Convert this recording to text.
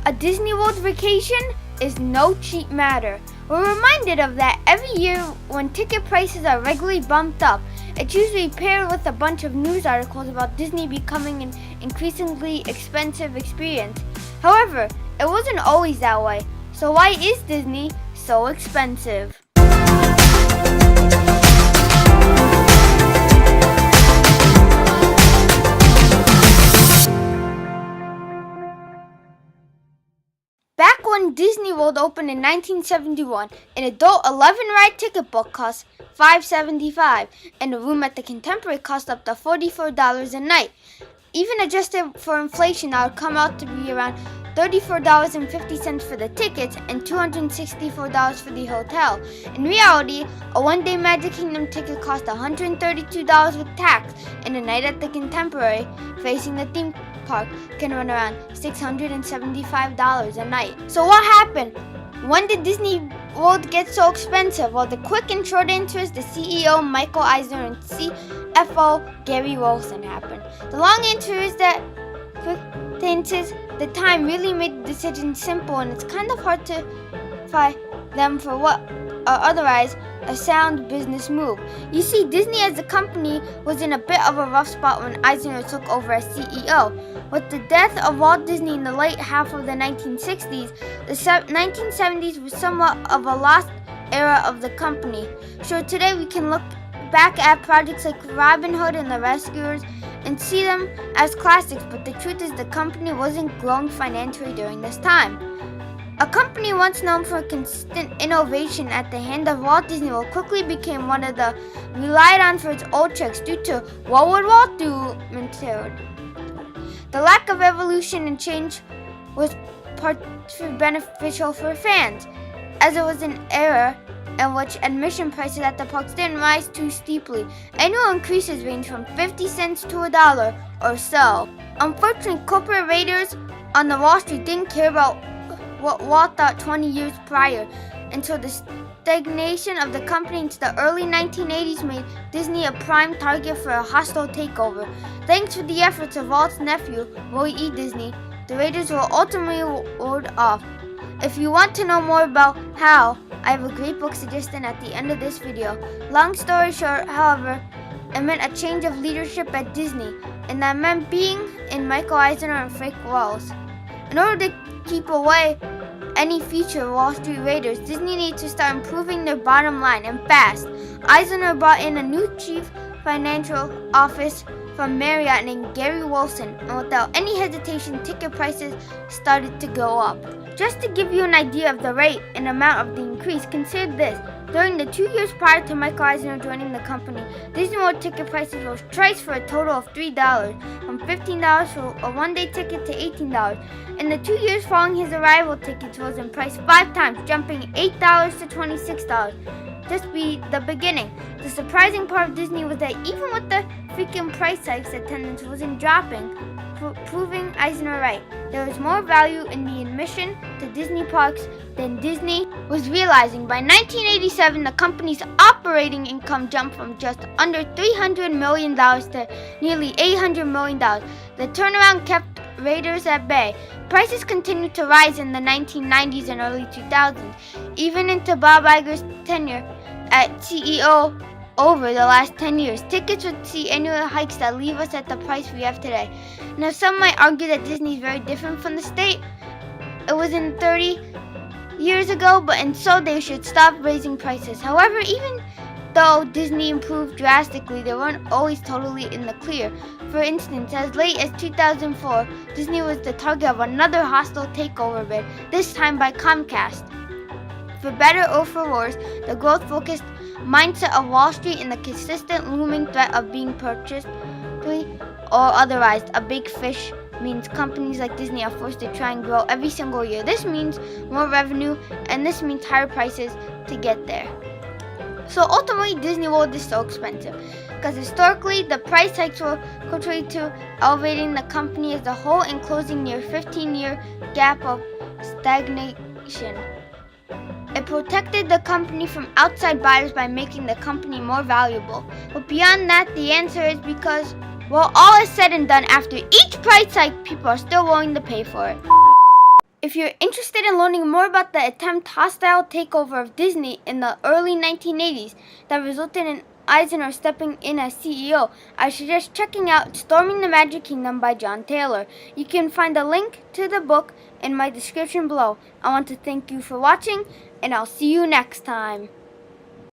A Disney World vacation is no cheap matter. We're reminded of that every year when ticket prices are regularly bumped up. It's usually paired with a bunch of news articles about Disney becoming an increasingly expensive experience. However, it wasn't always that way. So why is Disney so expensive? Back when Disney World opened in 1971, an adult 11-ride ticket book cost $5.75, and a room at the Contemporary cost up to $44 a night. Even adjusted for inflation, that would come out to be around $34.50 for the tickets and $264 for the hotel. In reality, a one-day Magic Kingdom ticket cost $132 with tax, and a night at the Contemporary facing the theme park can run around $675 a night. So what happened? When did Disney World get so expensive? Well, the quick and short answer is the CEO Michael Eisner and CFO Gary Wilson happened. The long answer is that the time really made the decision simple, and it's kind of hard to find them for what are otherwise a sound business move. You see, Disney as a company was in a bit of a rough spot when Eisner took over as CEO. With the death of Walt Disney in the late half of the 1960s, the 1970s was somewhat of a lost era of the company. So today we can look back at projects like Robin Hood and the Rescuers and see them as classics, but the truth is the company wasn't growing financially during this time. A company once known for consistent innovation at the hand of Walt Disney World quickly became one of the relied on for its old tricks due to "what would Walt do" mentality. The lack of evolution and change was partially beneficial for fans, as it was an era in which admission prices at the parks didn't rise too steeply. Annual increases range from 50 cents to $1 or so. Unfortunately, corporate raiders on the Wall Street didn't care about what Walt thought 20 years prior, until the stagnation of the company into the early 1980s made Disney a prime target for a hostile takeover. Thanks to the efforts of Walt's nephew, Roy E. Disney, the raiders were ultimately warded off. If you want to know more about how, I have a great book suggestion at the end of this video. Long story short, however, it meant a change of leadership at Disney, and that meant being in Michael Eisner and Frank Wells. In order to keep away any future Wall Street raiders, Disney needed to start improving their bottom line, and fast. Eisner brought in a new chief financial office from Marriott named Gary Wilson, and without any hesitation, ticket prices started to go up. Just to give you an idea of the rate and amount of the increase, consider this. During the 2 years prior to Michael Eisner joining the company, Disney World ticket prices rose twice for a total of $3, from $15 for a one-day ticket to $18. In the 2 years following his arrival, tickets rose in price 5 times, jumping $8 to $26. Just be the beginning. The surprising part of Disney was that even with the freaking price hikes, attendance wasn't dropping, proving Eisner right. There was more value in the admission to Disney parks than Disney was realizing. By 1987, the company's operating income jumped from just under $300 million to nearly $800 million. The turnaround kept raiders at bay. Prices continued to rise in the 1990s and early 2000s, even into Bob Iger's tenure as CEO. Over the last 10 years, tickets would see annual hikes that leave us at the price we have today. Now, some might argue that Disney is very different from the state it was in 30 years ago, but and so they should stop raising prices. However, even though Disney improved drastically, they weren't always totally in the clear. For instance, as late as 2004, Disney was the target of another hostile takeover bid, this time by Comcast. For better or for worse, the growth-focused mindset of Wall Street and the consistent looming threat of being purchased or otherwise a big fish means companies like Disney are forced to try and grow every single year. This means more revenue, and this means higher prices to get there. So ultimately, Disney World is so expensive because historically the price hikes were contrary to elevating the company as a whole and closing near 15-year gap of stagnation. It protected the company from outside buyers by making the company more valuable. But beyond that, the answer is because, well, all is said and done, after each price hike, people are still willing to pay for it. If you're interested in learning more about the hostile takeover of Disney in the early 1980s that resulted in Eisner stepping in as CEO, I suggest checking out Storming the Magic Kingdom by John Taylor. You can find a link to the book in my description below. I want to thank you for watching, and I'll see you next time.